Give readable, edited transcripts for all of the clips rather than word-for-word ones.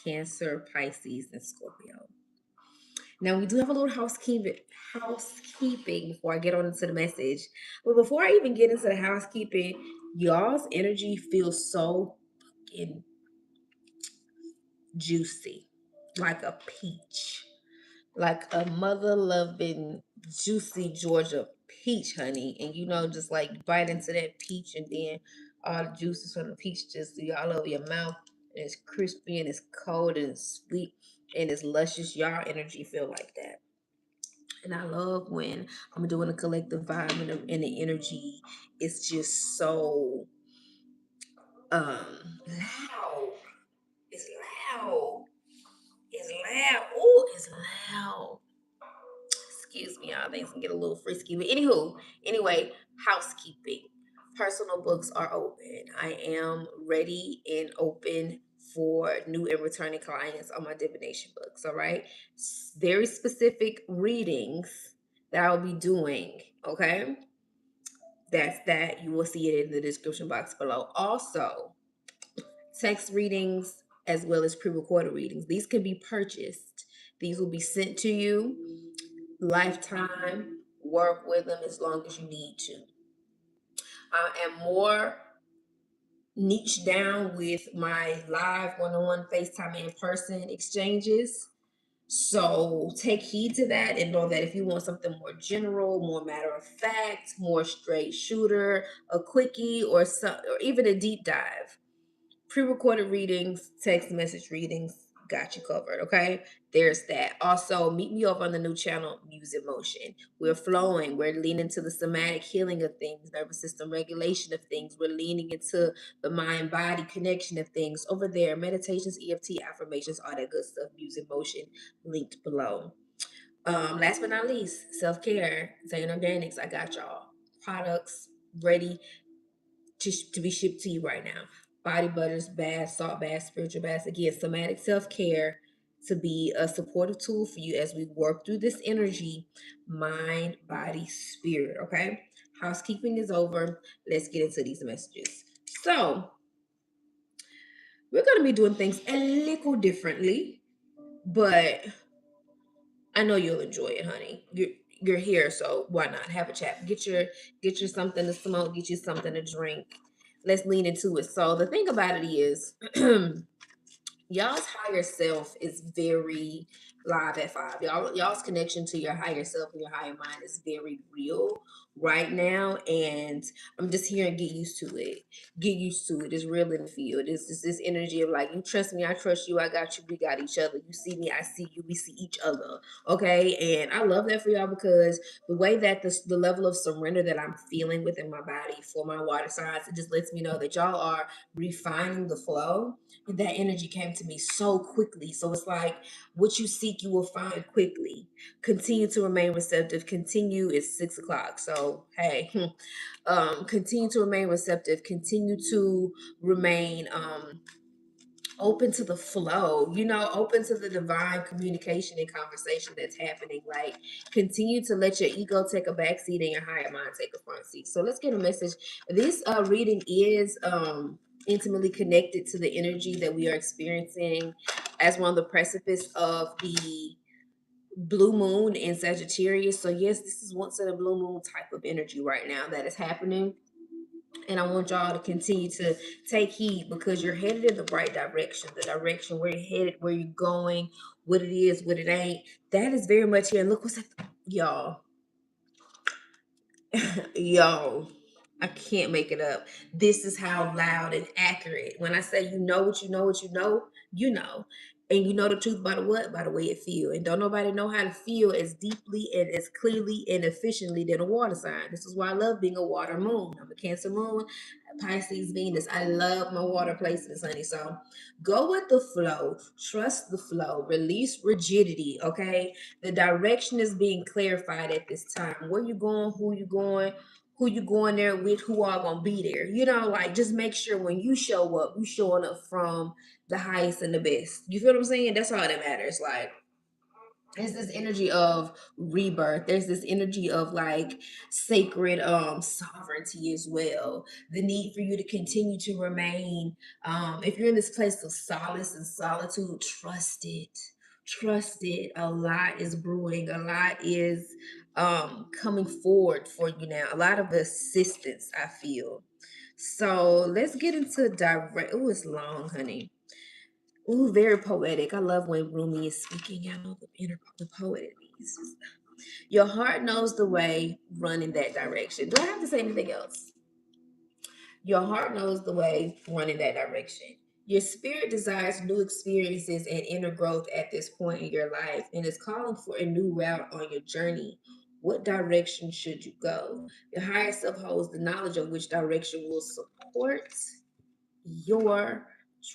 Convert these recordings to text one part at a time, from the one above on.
Cancer, Pisces, and Scorpio. Now we do have a little housekeeping before I get on into the message. But before I even get into the housekeeping, y'all's energy feels so fucking juicy, like a peach, like a mother loving juicy Georgia peach, honey. And just like bite into that peach, and then all the juices from the peach just be all over your mouth. And it's crispy and it's cold and it's sweet and it's luscious. Y'all energy feel like that. And I love when I'm doing a collective vibe, and the energy is just so loud. It's loud. It's loud. Oh, it's loud. Excuse me, y'all. Things can get a little frisky. But anyway, housekeeping. Personal books are open. I am ready and open for new and returning clients on my divination books. All right. Very specific readings that I'll be doing. Okay. That's that. You will see it in the description box below. Also, text readings as well as pre-recorded readings. These can be purchased. These will be sent to you lifetime. Work with them as long as you need to. I am more niche down with my live one-on-one FaceTime in person exchanges. So take heed to that and know that if you want something more general, more matter of fact, more straight shooter, a quickie, or even a deep dive, pre-recorded readings, text message readings, got you covered. Okay, there's that. Also, meet me over on the new channel, Muse in Motion. We're flowing. We're leaning to the somatic healing of things, nervous system regulation of things. We're leaning into the mind body connection of things over there. Meditations, EFT, affirmations, all that good stuff. Muse in Motion, linked below. Last but not least, self-care. XANE Organics. I got y'all products ready to be shipped to you right now. Body butters, baths, salt baths, spiritual baths. Again, somatic self-care to be a supportive tool for you as we work through this energy, mind, body, spirit. Okay. Housekeeping is over. Let's get into these messages. So we're going to be doing things a little differently, but I know you'll enjoy it, honey. You're here, so why not have a chat? Get your something to smoke, get you something to drink. Let's lean into it. So the thing about it is, y'all's higher self is very live at 5. Y'all's connection to your higher self and your higher mind is very real right now, and I'm just here and get used to it. Get used to it. It's real in the field. It's this energy of like, you trust me, I trust you, I got you, we got each other. You see me, I see you, we see each other. Okay, and I love that for y'all because the way that the level of surrender that I'm feeling within my body for my water signs, it just lets me know that y'all are refining the flow. That energy came to me so quickly. So it's like, what you seek, you will find quickly. Continue to remain receptive. Continue is 6 o'clock. So hey, continue to remain receptive. Continue to remain open to the flow, open to the divine communication and conversation that's happening. Like, continue to let your ego take a back seat and your higher mind take a front seat. So let's get a message. This reading is intimately connected to the energy that we are experiencing as we're on the precipice of the blue moon in Sagittarius. So yes, this is once in a blue moon type of energy right now that is happening. And I want y'all to continue to take heed because you're headed in the right direction. The direction where you're headed, where you're going, what it is, what it ain't. That is very much here. And look what's that, y'all. Yo, I can't make it up. This is how loud and accurate. When I say you know what you know what you know, you know. And you know the truth by the what? By the way it feel. And don't nobody know how to feel as deeply and as clearly and efficiently than a water sign. This is why I love being a water moon. I'm a Cancer moon, Pisces, Venus. I love my water placements, honey. So go with the flow. Trust the flow. Release rigidity, okay? The direction is being clarified at this time. Where you going, who you going there with, who are gonna be there. Like, just make sure when you show up, you showing up from the highest and the best. You feel what I'm saying? That's all that matters. Like, There's this energy of rebirth. There's this energy of like sacred sovereignty as well. The need for you to continue to remain. If you're in this place of solace and solitude, trust it. Trust it. A lot is brewing. A lot is coming forward for you now. A lot of assistance, I feel. So let's get into direct. Oh, it's long, honey. Ooh, very poetic. I love when Rumi is speaking. I know the poet in me. Your heart knows the way, run in that direction. Do I have to say anything else? Your heart knows the way, run in that direction. Your spirit desires new experiences and inner growth at this point in your life and is calling for a new route on your journey. What direction should you go? Your higher self holds the knowledge of which direction will support your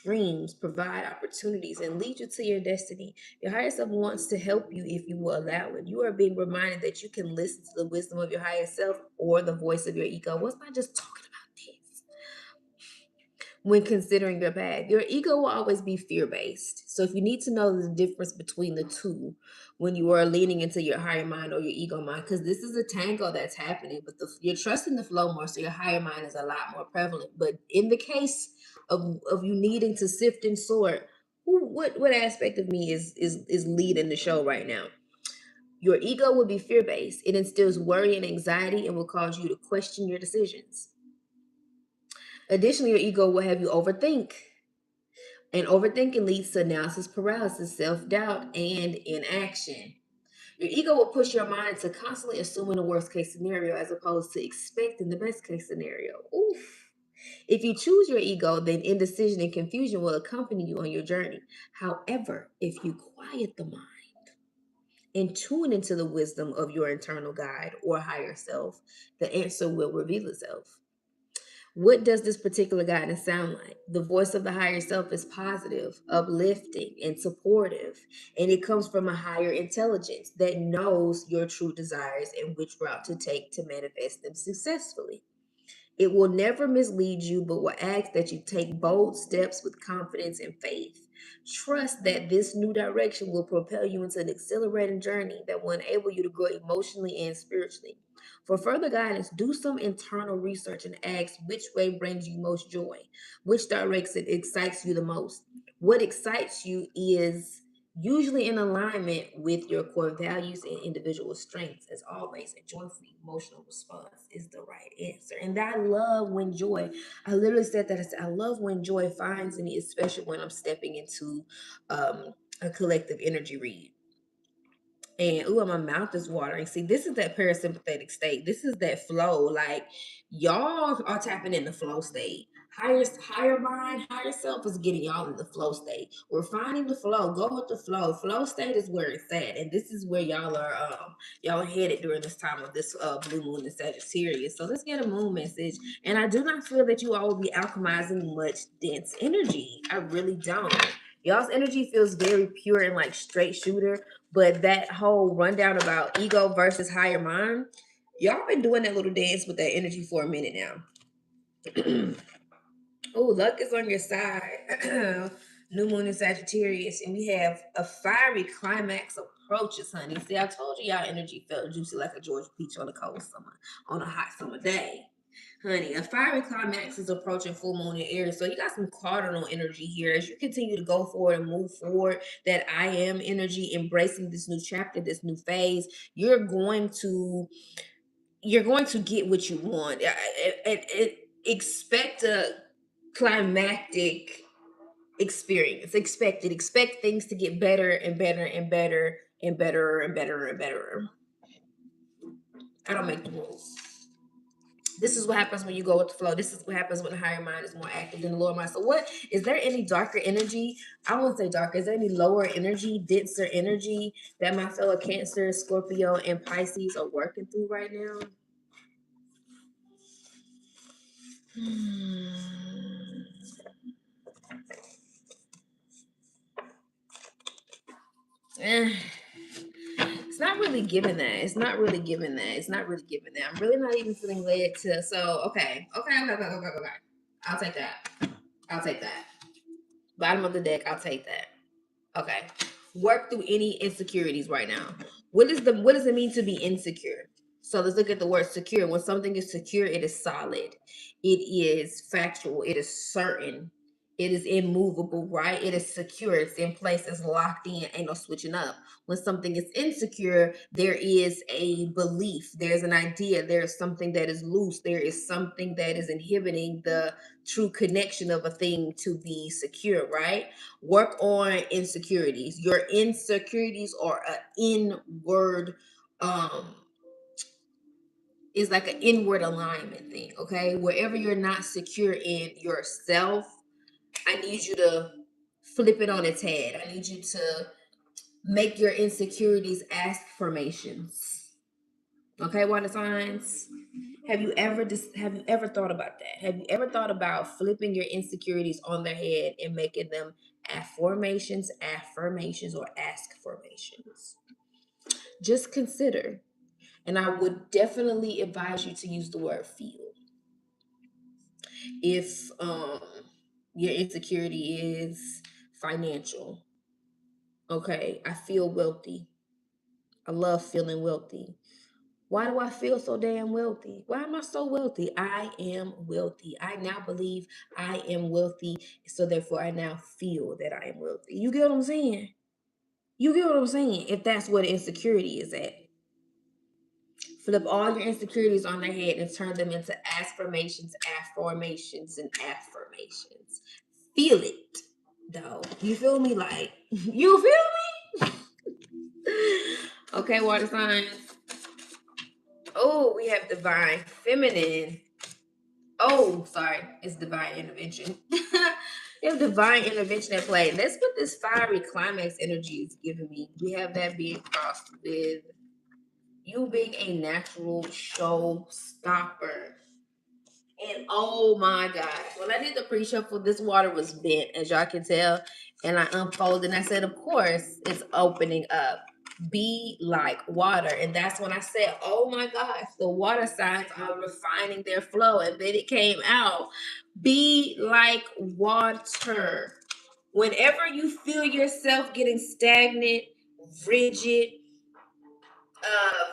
dreams, provide opportunities, and lead you to your destiny. Your higher self wants to help you if you will allow it. You are being reminded that you can listen to the wisdom of your higher self or the voice of your ego. What's not just talking about this? When considering your path, your ego will always be fear-based. So if you need to know the difference between the two when you are leaning into your higher mind or your ego mind, because this is a tango that's happening, but you're trusting the flow more, so your higher mind is a lot more prevalent. But in the case of you needing to sift and sort, what aspect of me is leading the show right now? Your ego will be fear-based. It instills worry and anxiety and will cause you to question your decisions. Additionally, your ego will have you overthink. And overthinking leads to analysis paralysis, self doubt, and inaction. Your ego will push your mind to constantly assuming the worst case scenario as opposed to expecting the best case scenario. Oof. If you choose your ego, then indecision and confusion will accompany you on your journey. However, if you quiet the mind and tune into the wisdom of your internal guide or higher self, the answer will reveal itself. What does this particular guidance sound like? The voice of the higher self is positive, uplifting, and supportive, and it comes from a higher intelligence that knows your true desires and which route to take to manifest them successfully. It will never mislead you, but will ask that you take bold steps with confidence and faith. Trust that this new direction will propel you into an accelerating journey that will enable you to grow emotionally and spiritually. For further guidance, do some internal research and ask which way brings you most joy, which direction excites you the most. What excites you is usually in alignment with your core values and individual strengths. As always, a joyful emotional response is the right answer. And I love when joy, I literally said that, I said, I love when joy finds me, especially when I'm stepping into a collective energy read. And ooh, my mouth is watering. See, this is that parasympathetic state. This is that flow. Like y'all are tapping in the flow state. Higher mind, higher self is getting y'all in the flow state. We're finding the flow. Go with the flow. Flow state is where it's at, and this is where y'all are headed during this time of this blue moon in Sagittarius. So let's get a moon message. And I do not feel that you all will be alchemizing much dense energy. I really don't. Y'all's energy feels very pure and like straight shooter, but that whole rundown about ego versus higher mind, y'all been doing that little dance with that energy for a minute now. Oh, luck is on your side. New moon in Sagittarius, and we have a fiery climax approaches, honey. See, I told you y'all energy felt juicy like a George peach on a cold summer, on a hot summer day. Honey, a fiery climax is approaching full moon in Aries. So you got some cardinal energy here. As you continue to go forward and move forward, that I am energy, embracing this new chapter, this new phase, you're going to get what you want. Expect a climactic experience. Expect things to get better and better and better and better and better and better. I don't make the rules. This is what happens when you go with the flow. This is what happens when the higher mind is more active than the lower mind. So what is there any darker energy? I won't say darker. Is there any lower energy, denser energy that my fellow Cancer, Scorpio, and Pisces are working through right now? It's not really giving that. It's not really giving that. It's not really giving that. I'm really not even feeling led to. So okay. I'll take that. I'll take that. Bottom of the deck. I'll take that. Okay. Work through any insecurities right now. What does it mean to be insecure? So let's look at the word secure. When something is secure, it is solid. It is factual. It is certain. It is immovable, right? It is secure. It's in place. It's locked in. Ain't no switching up. When something is insecure, there is a belief. There's an idea. There's something that is loose. There is something that is inhibiting the true connection of a thing to be secure, right? Work on insecurities. Your insecurities are an inward, is like an inward alignment thing, okay? Wherever you're not secure in yourself, I need you to flip it on its head. I need you to make your insecurities affirmations. Okay, water signs. Have you ever thought about that? Have you ever thought about flipping your insecurities on their head and making them affirmations, or ask formations? Just consider, and I would definitely advise you to use the word feel. If your insecurity is financial, okay, I feel wealthy. I love feeling wealthy. Why do I feel so damn wealthy? Why am I so wealthy? I am wealthy. I now believe I am wealthy. So therefore, I now feel that I am wealthy. You get what I'm saying? You get what I'm saying? If that's what insecurity is at. Flip all your insecurities on their head and turn them into affirmations, and affirmations. Feel it, though. You feel me? Like, you feel me? Okay, water signs. Oh, we have divine feminine. Oh, sorry, it's divine intervention. You have divine intervention at play. That's what this fiery climax energy is giving me. We have that being crossed with you being a natural show stopper. And oh my gosh, when I did the pre-shuffle, this water was bent, as y'all can tell. And I unfolded and I said, of course, it's opening up. Be like water. And that's when I said, oh my gosh, the water signs are refining their flow. And then it came out. Be like water. Whenever you feel yourself getting stagnant, rigid,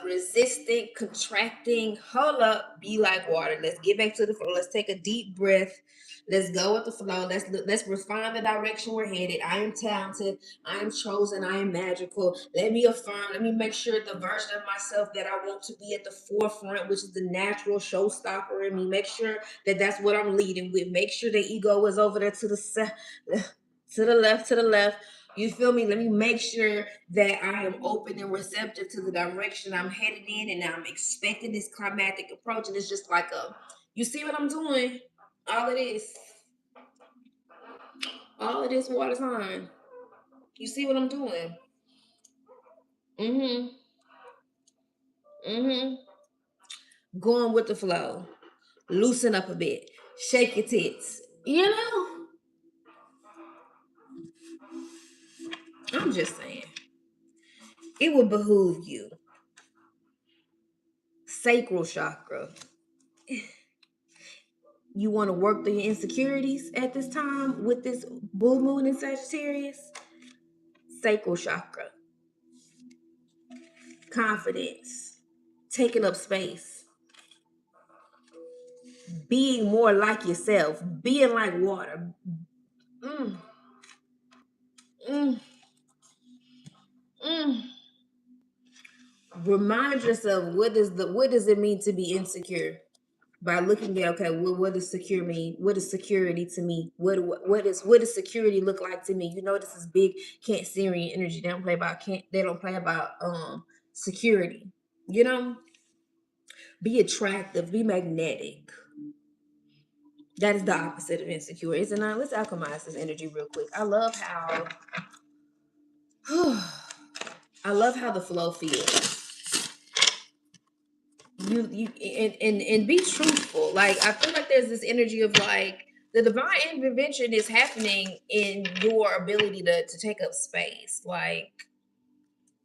resistant, contracting, hold up, be like water. Let's get back to the flow. Let's take a deep breath. Let's go with the flow. Let's refine the direction we're headed. I am talented. I am chosen. I am magical. Let me affirm. Let me make sure the version of myself that I want to be at the forefront, which is the natural showstopper in me. Make sure that that's what I'm leading with. Make sure the ego is over there to the left. You feel me? Let me make sure that I am open and receptive to the direction I'm headed in, and I'm expecting this climatic approach. And it's just like you see what I'm doing? All of this water sign. You see what I'm doing? Mm-hmm. Mm-hmm. Going with the flow. Loosen up a bit. Shake your tits. You know? I'm just saying. It would behoove you. Sacral chakra. You want to work through your insecurities at this time with this blue moon in Sagittarius? Sacral chakra. Confidence. Taking up space. Being more like yourself. Being like water. Mm. Mm. Mm. Remind yourself what does it mean to be insecure? By looking at, okay, what does secure mean? What is security to me? What does security look like to me? You know, this is big Cancerian energy. They don't play about security. You know, be attractive, be magnetic. That is the opposite of insecure, isn't it? Let's alchemize this energy real quick. I love how the flow feels. You and be truthful. Like, I feel like there's this energy of like the divine intervention is happening in your ability to take up space. Like,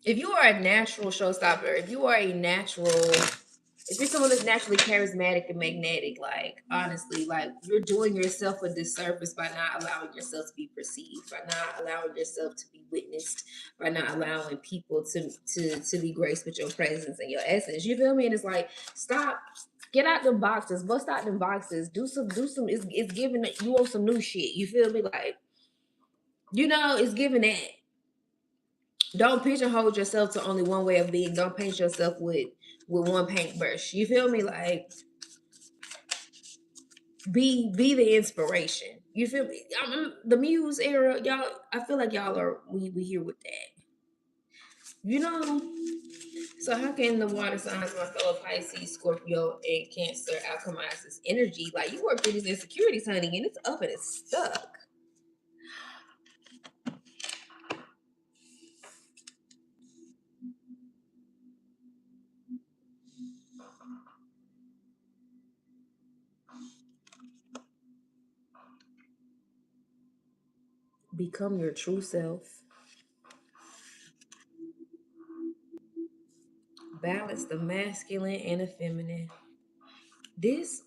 if you are a natural showstopper, if you are a natural if you're someone that's naturally charismatic and magnetic, like honestly, like you're doing yourself a disservice by not allowing yourself to be perceived, by not allowing yourself to be witnessed, by not allowing people to be graced with your presence and your essence. You feel me? And it's like, stop, get out them boxes, bust out them boxes, do some. It's giving you want some new shit. You feel me? Like, it's giving that. Don't pigeonhole yourself to only one way of being. Don't paint yourself with one paintbrush. You feel me? Like, be the inspiration. You feel me? The Muse era, y'all. I feel like y'all are we here with that. So how can the water signs, my fellow Pisces, Scorpio, and Cancer, alchemize this energy? Like, you work through these insecurities, honey, and it's up and it's stuck. Become your true self. Balance the masculine and the feminine. This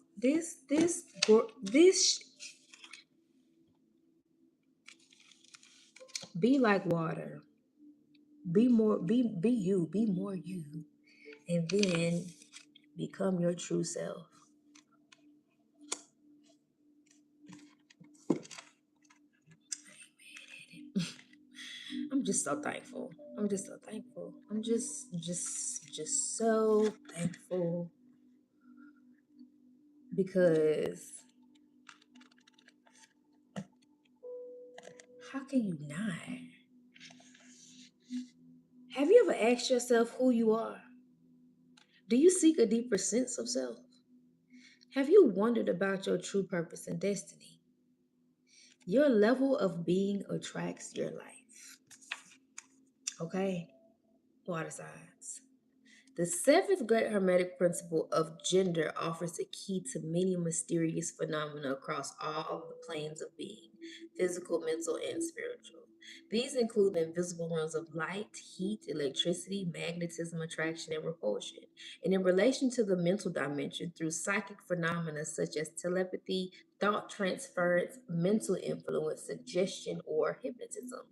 be like water. Be more, be you, be more you, and then become your true self. I'm just so thankful. I'm just so thankful. I'm just so thankful because how can you not? Have you ever asked yourself who you are? Do you seek a deeper sense of self? Have you wondered about your true purpose and destiny? Your level of being attracts your life. Okay? Water signs. The seventh great hermetic principle of gender offers a key to many mysterious phenomena across all the planes of being, physical, mental, and spiritual. These include the invisible realms of light, heat, electricity, magnetism, attraction, and repulsion. And in relation to the mental dimension, through psychic phenomena such as telepathy, thought transference, mental influence, suggestion, or hypnotism.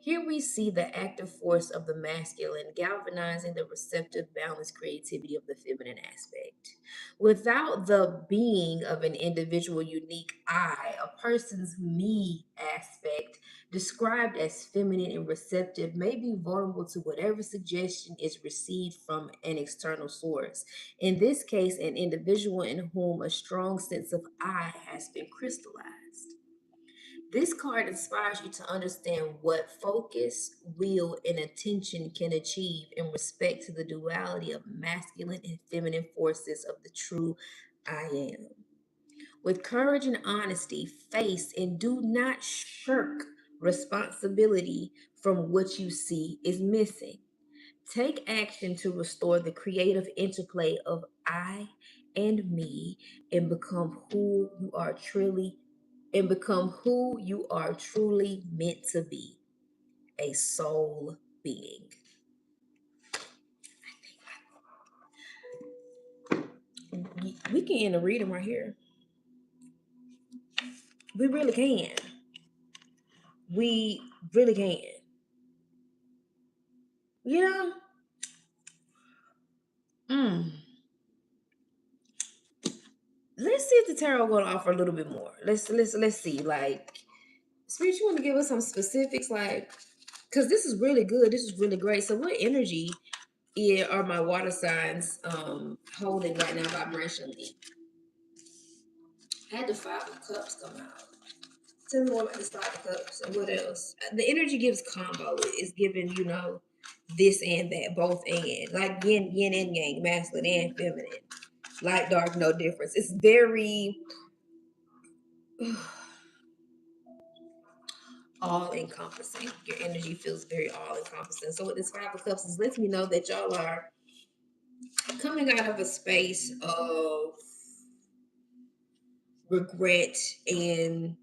Here we see the active force of the masculine galvanizing the receptive, balanced creativity of the feminine aspect. Without the being of an individual unique I, a person's me aspect, described as feminine and receptive, may be vulnerable to whatever suggestion is received from an external source. In this case, an individual in whom a strong sense of I has been crystallized. This card inspires you to understand what focus, will, and attention can achieve in respect to the duality of masculine and feminine forces of the true I am. With courage and honesty, face and do not shirk responsibility from what you see is missing. Take action to restore the creative interplay of I and me and become who you are truly meant to be, a soul being. We can end a reading right here. We really can. We really can. You know? Let's see if the tarot going to offer a little bit more. Let's see. Like, Spirit, you want to give us some specifics, like, because this is really good. This is really great. So, what energy are my water signs holding right now vibrationally? I had the Five of Cups come out. Tell me more about the Five of Cups and what else. The energy gives combo. It's giving, this and that, both and. Like yin and yang, masculine and feminine. Light, dark, no difference. It's very all encompassing. Your energy feels very all encompassing. So, what this Five of Cups is letting me know that y'all are coming out of a space of regret and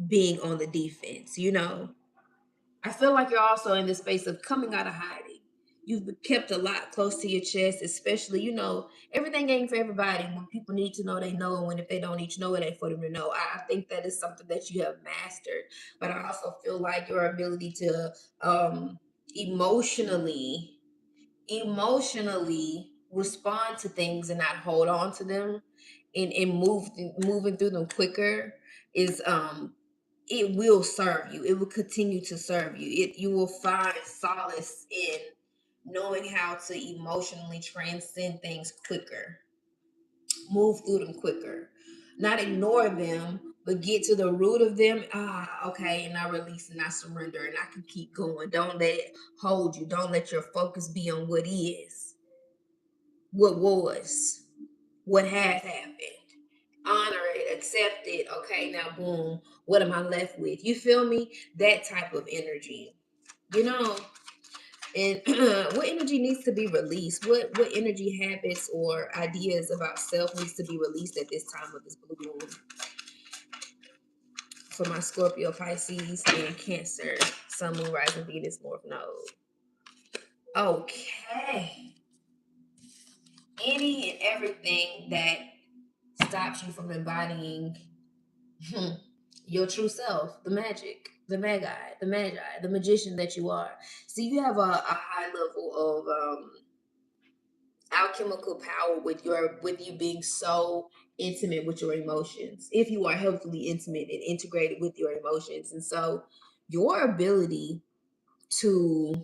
being on the defense. I feel like you're also in this space of coming out of hiding. You've kept a lot close to your chest, especially, everything ain't for everybody. When people need to know, they know. And when if they don't need to know, it ain't for them to know. I think that is something that you have mastered. But I also feel like your ability to emotionally respond to things and not hold on to them, and moving through them quicker is it will serve you. It will continue to serve you. You will find solace in knowing how to emotionally transcend things quicker, move through them quicker, not ignore them, but get to the root of them. Okay, and I release and I surrender and I can keep going. Don't let it hold you. Don't let your focus be on what is, what was, what has happened. Honor it, accept it. Okay, now boom, what am I left with? You feel me? That type of energy, you know. And what energy needs to be released? What energy habits or ideas about self needs to be released at this time of this blue moon? For my Scorpio, Pisces, and Cancer, Sun, Moon, Rising, Venus, North Node. Okay. Any and everything that stops you from embodying your true self, the magic, the magi, the magician that you are. See, you have a high level of alchemical power with you being so intimate with your emotions. If you are healthily intimate and integrated with your emotions, and so your ability to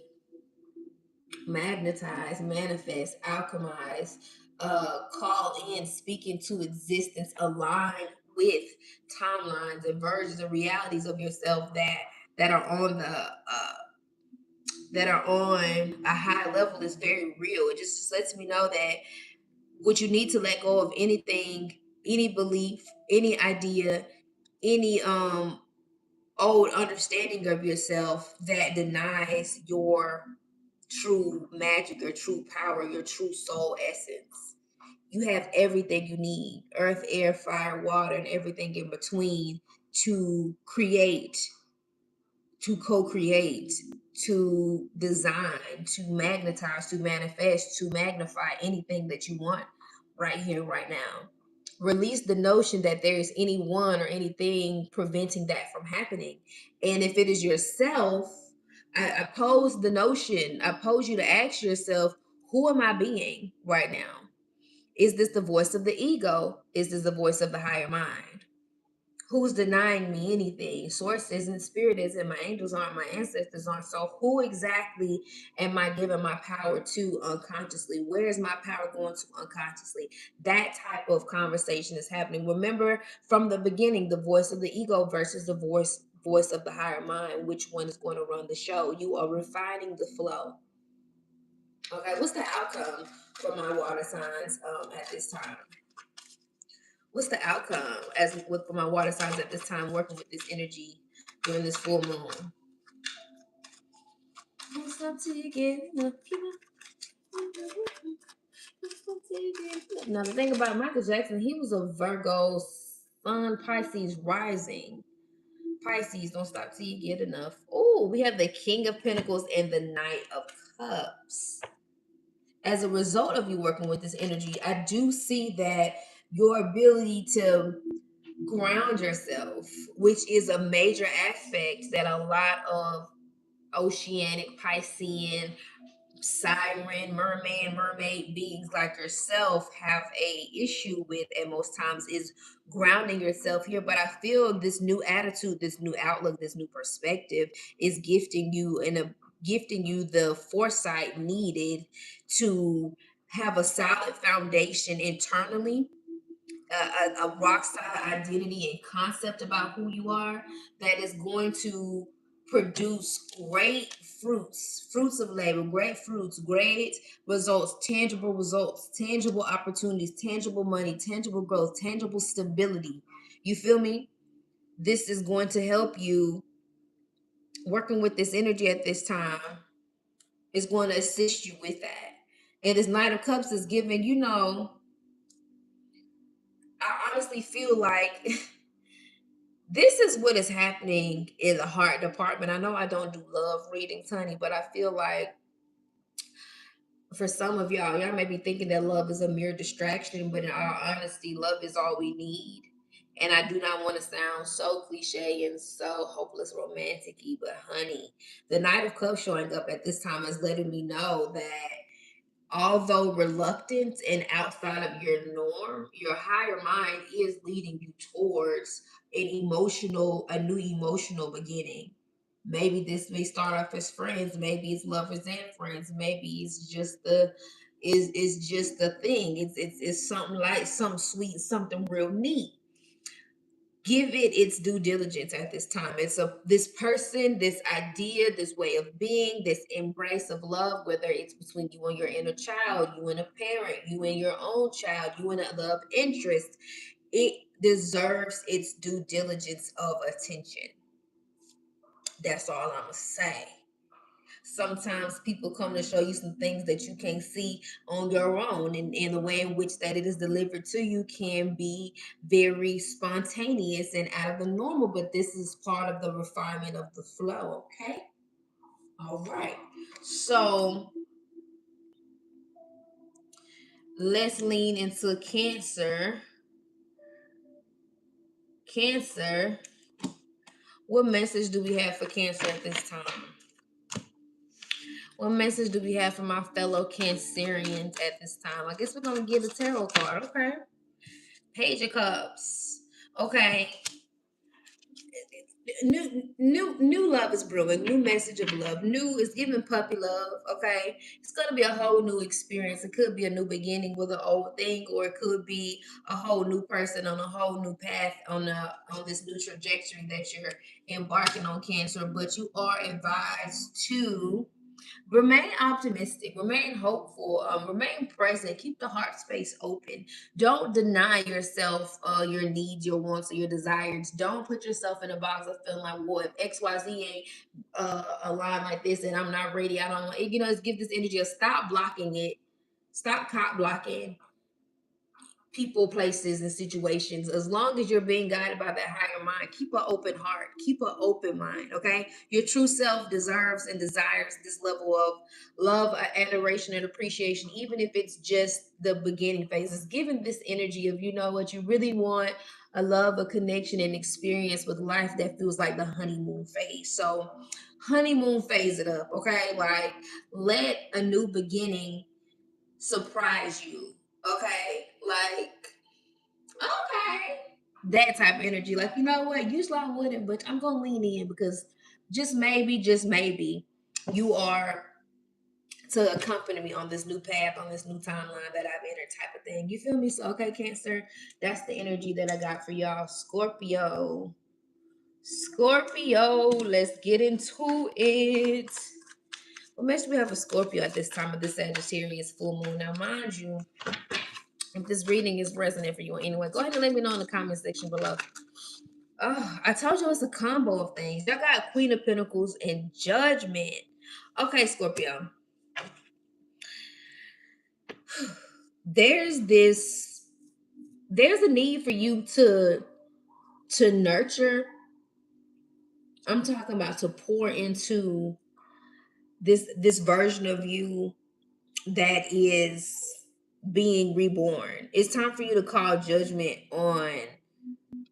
magnetize, manifest, alchemize, call in, speak into existence, align with timelines and versions and realities of yourself that are on a high level is very real. It just lets me know that what you need to let go of anything, any belief, any idea, any old understanding of yourself that denies your true magic, your true power, your true soul essence. You have everything you need: earth, air, fire, water, and everything in between to create, to co-create, to design, to magnetize, to manifest, to magnify anything that you want right here, right now. Release the notion that there is anyone or anything preventing that from happening. And if it is yourself, I pose the notion, I pose you to ask yourself, who am I being right now? Is this the voice of the ego? Is this the voice of the higher mind? Who's denying me anything? Source isn't, spirit isn't, my angels aren't, my ancestors aren't. So who exactly am I giving my power to unconsciously? Where is my power going to unconsciously? That type of conversation is happening. Remember from the beginning, the voice of the ego versus the voice of the higher mind. Which one is going to run the show? You are refining the flow. Okay, what's the outcome for my water signs at this time? What's the outcome as with for my water signs at this time working with this energy during this full moon? Now the thing about Michael Jackson, he was a Virgo Sun Pisces rising. Pisces, don't stop till you get enough. Oh, we have the King of Pentacles and the Knight of Cups. As a result of you working with this energy, I do see that your ability to ground yourself, which is a major aspect that a lot of oceanic, Piscean, siren, mermaid beings like yourself have a issue with at most times, is grounding yourself here. But I feel this new attitude, this new outlook, this new perspective is gifting you the foresight needed to have a solid foundation internally, a rock solid identity and concept about who you are that is going to produce great fruits of labor, great fruits, great results, tangible opportunities, tangible money, tangible growth, tangible stability. You feel me? This is going to help you. Working with this energy at this time is going to assist you with that. And this Knight of Cups is giving, I honestly feel like this is what is happening in the heart department. I know I don't do love readings, honey, but I feel like for some of y'all may be thinking that love is a mere distraction, but in all honesty, love is all we need. And I do not want to sound so cliche and so hopeless romantic-y, but honey, the Knight of Cups showing up at this time is letting me know that although reluctant and outside of your norm, your higher mind is leading you towards a new emotional beginning. Maybe this may start off as friends, maybe it's lovers and friends, maybe it's just the thing. It's something like something sweet, something real neat. Give it its due diligence at this time. It's this person, this idea, this way of being, this embrace of love, whether it's between you and your inner child, you and a parent, you and your own child, you and a love interest. It deserves its due diligence of attention. That's all I'm gonna say. Sometimes people come to show you some things that you can't see on your own, and the way in which that it is delivered to you can be very spontaneous and out of the normal, but this is part of the refinement of the flow. Okay, all right, so let's lean into Cancer. What message do we have for Cancer at this time? What message do we have for my fellow Cancerians at this time? I guess we're gonna get a tarot card. Okay. Page of Cups. Okay. New love is brewing. New message of love. New is giving puppy love. Okay. It's gonna be a whole new experience. It could be a new beginning with an old thing, or it could be a whole new person on a whole new path on this new trajectory that you're embarking on, Cancer. But you are advised to remain optimistic, remain hopeful, remain present, keep the heart space open. Don't deny yourself your needs, your wants, or your desires. Don't put yourself in a box of feeling like, well, if XYZ ain't aligned like this and I'm not ready, I don't, it's give this energy a stop blocking it. Stop cop blocking people, places, and situations. As long as you're being guided by that higher mind, keep an open heart, keep an open mind. Okay, your true self deserves and desires this level of love, adoration, and appreciation, even if it's just the beginning phases. Given this energy of, you know what, you really want a love, a connection, and experience with life that feels like the honeymoon phase. So honeymoon phase it up. Okay, like let a new beginning surprise you. Okay, like, okay, that type of energy. Like, you know what? Usually I wouldn't, but I'm gonna lean in because just maybe, you are to accompany me on this new path, on this new timeline that I've entered, type of thing. You feel me? So, okay, Cancer, that's the energy that I got for y'all. Scorpio. Scorpio, let's get into it. What message we have for Scorpio at this time of the Sagittarius full moon? Now, mind you, if this reading is resonant for you anyway, go ahead and let me know in the comment section below. Oh, I told you it's a combo of things. Y'all got Queen of Pentacles and Judgment. Okay, Scorpio. There's a need for you to nurture. I'm talking about to pour into this version of you that is being reborn. It's time for you to call judgment on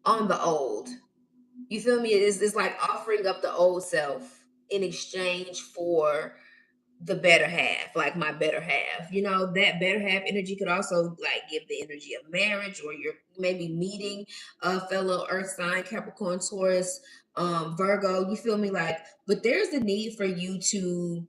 the old. You feel me? It's like offering up the old self in exchange for the better half, like my better half. You know, that better half energy could also like give the energy of marriage, or you're maybe meeting a fellow earth sign, Capricorn, Taurus, Virgo. You feel me? Like, but there's the need for you to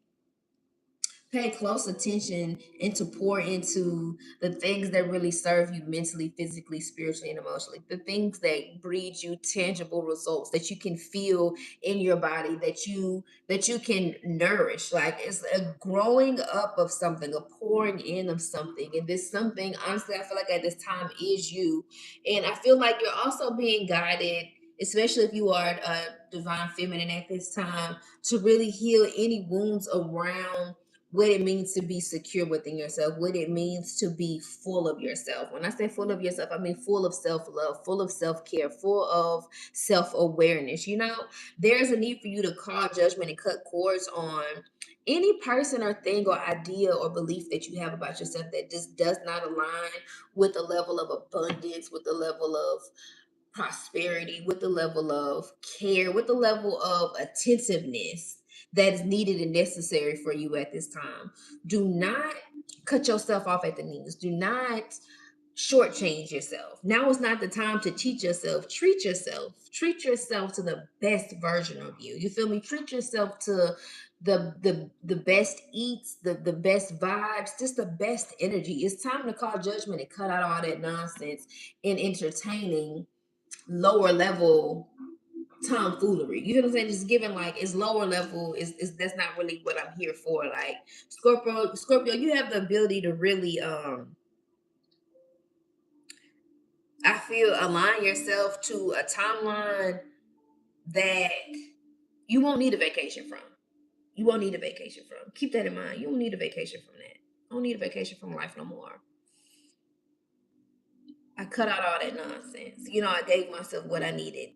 pay close attention and to pour into the things that really serve you mentally, physically, spiritually, and emotionally. The things that breed you tangible results that you can feel in your body, that you can nourish. Like, it's a growing up of something, a pouring in of something. And this something, honestly, I feel like at this time is you. And I feel like you're also being guided, especially if you are a divine feminine at this time, to really heal any wounds around what it means to be secure within yourself, what it means to be full of yourself. When I say full of yourself, I mean full of self-love, full of self-care, full of self-awareness. You know, there's a need for you to call judgment and cut cords on any person or thing or idea or belief that you have about yourself that just does not align with the level of abundance, with the level of prosperity, with the level of care, with the level of attentiveness that is needed and necessary for you at this time. Do not cut yourself off at the knees. Do not shortchange yourself. Now is not the time to cheat yourself. Treat yourself. Treat yourself to the best version of you. You feel me? Treat yourself to the best eats, the best vibes, just the best energy. It's time to call judgment and cut out all that nonsense and entertaining lower level tomfoolery. You know what I'm saying? Just giving like it's lower level is that's not really what I'm here for. Like Scorpio, you have the ability to really I feel align yourself to a timeline that you won't need a vacation from. You won't need a vacation from. Keep that in mind. You don't need a vacation from that. I don't need a vacation from life no more. I cut out all that nonsense. You know, I gave myself what I needed.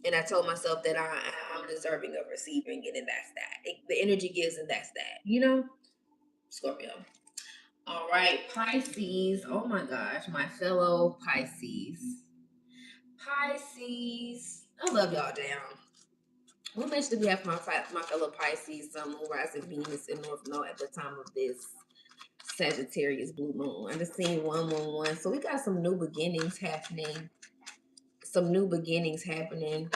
And I told myself that I'm deserving of receiving it, and that's that. The energy gives, and that's that. You know, Scorpio. All right, Pisces. Oh my gosh, my fellow Pisces. Pisces. I love y'all down. What message do we have for my fellow Pisces, Sun, Moon, Rising, Venus, and North Node at the time of this Sagittarius blue moon? I just seen 111. So we got some new beginnings happening. Some new beginnings happening.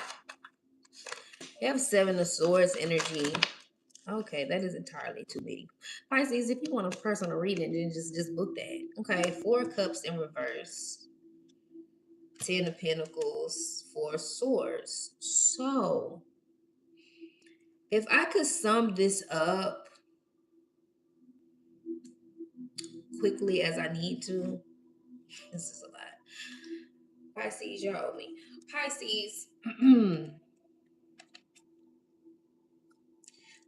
We have Seven of Swords energy. Okay, that is entirely too many. Pisces, if you want a personal reading, then just book that. Okay, Four of Cups in reverse. 10 of Pentacles, Four of Swords. So, if I could sum this up quickly as I need to, this is a lot. Pisces, y'all owe me. Pisces,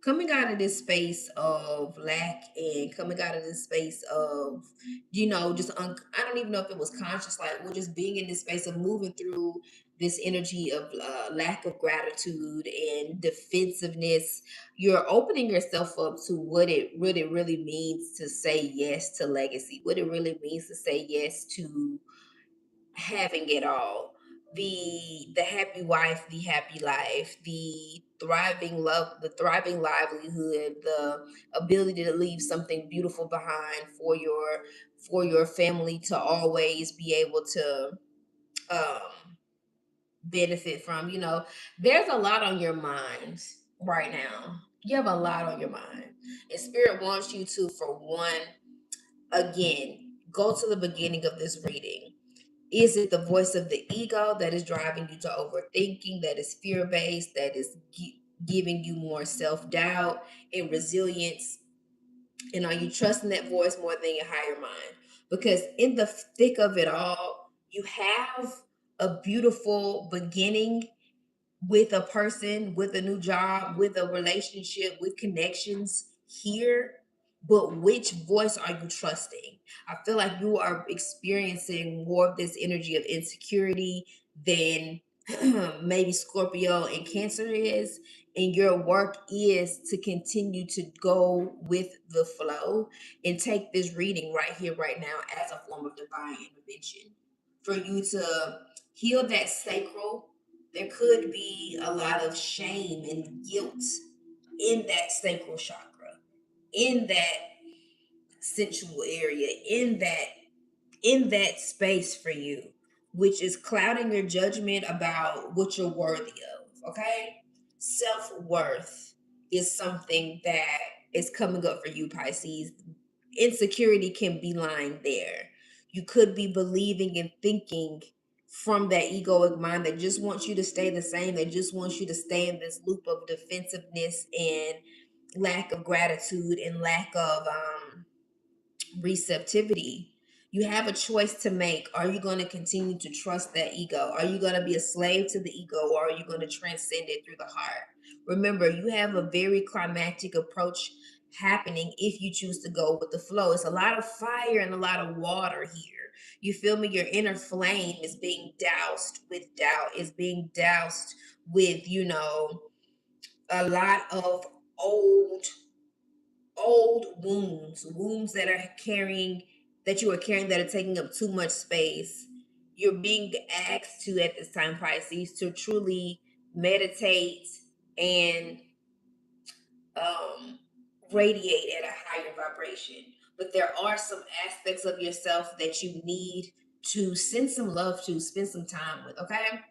coming out of this space of lack and coming out of this space of, you know, just I don't even know if it was conscious, like we're just being in this space of moving through this energy of lack of gratitude and defensiveness. You're opening yourself up to what it really means to say yes to legacy, what it really means to say yes to having it all, the happy wife, the happy life, the thriving love, the thriving livelihood, the ability to leave something beautiful behind for your family to always be able to um benefit from. You know, there's a lot on your mind right now. You have a lot on your mind, and spirit wants you to, for one, again, go to the beginning of this reading. Is it the voice of the ego that is driving you to overthinking, that is fear based, that is giving you more self doubt and resilience? And are you trusting that voice more than your higher mind? Because in the thick of it all, you have a beautiful beginning with a person, with a new job, with a relationship, with connections here. But which voice are you trusting? I feel like you are experiencing more of this energy of insecurity than maybe Scorpio and Cancer is. And your work is to continue to go with the flow and take this reading right here, right now, as a form of divine intervention. For you to heal that sacral, there could be a lot of shame and guilt in that sacral chakra, in that sensual area, in that space for you, which is clouding your judgment about what you're worthy of. Okay, self-worth is something that is coming up for you, Pisces. Insecurity can be lying there. You could be believing and thinking from that egoic mind that just wants you to stay the same, that just wants you to stay in this loop of defensiveness and lack of gratitude and lack of receptivity. You have a choice to make. Are you going to continue to trust that ego? Are you going to be a slave to the ego, or are you going to transcend it through the heart? Remember, you have a very climactic approach happening if you choose to go with the flow. It's a lot of fire and a lot of water here. You feel me? Your inner flame is being doused with doubt, is being doused with, a lot of old wounds that are carrying, that you are carrying, that are taking up too much space. You're being asked to, at this time, Pisces, to truly meditate and um, radiate at a higher vibration. But there are some aspects of yourself that you need to send some love to, spend some time with, okay?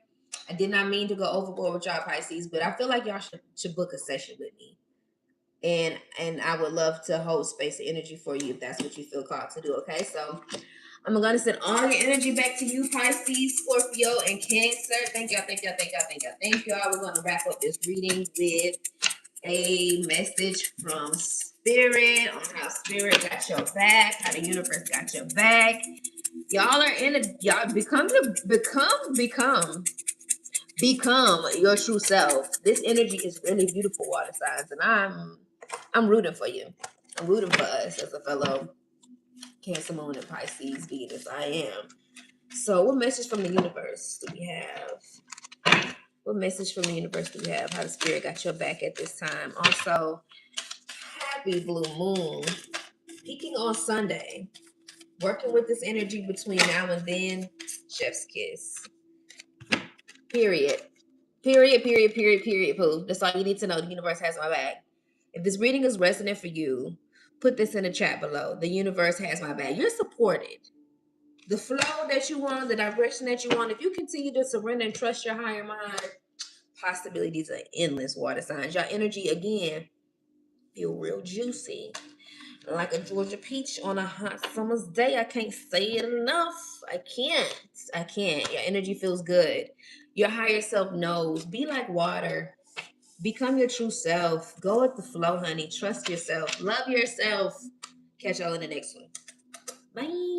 I did not mean to go overboard with y'all, Pisces, but I feel like y'all should book a session with me. And I would love to hold space and energy for you if that's what you feel called to do, okay? So I'm gonna send all your energy back to you, Pisces, Scorpio, and Cancer. Thank y'all, thank y'all, thank y'all, thank y'all, thank y'all. We're gonna wrap up this reading with a message from Spirit on how Spirit got your back, how the universe got your back. Y'all are y'all become your true self. This energy is really beautiful, water signs, and I'm rooting for you. I'm rooting for us as a fellow Cancer, Moon, and Pisces Venus. I am. So, what message from the universe do we have? What message from the universe do we have? How the Spirit got your back at this time? Also, happy blue moon. Peaking on Sunday. Working with this energy between now and then. Chef's kiss. Period. Period, poo. That's all you need to know. The universe has my back. If this reading is resonant for you, put this in the chat below. The universe has my back. You're supported. The flow that you want, the direction that you want, if you continue to surrender and trust your higher mind, possibilities are endless, water signs. Your energy, again, feel real juicy. Like a Georgia peach on a hot summer's day. I can't say it enough. I can't. Your energy feels good. Your higher self knows. Be like water. Become your true self. Go with the flow, honey. Trust yourself. Love yourself. Catch y'all in the next one. Bye.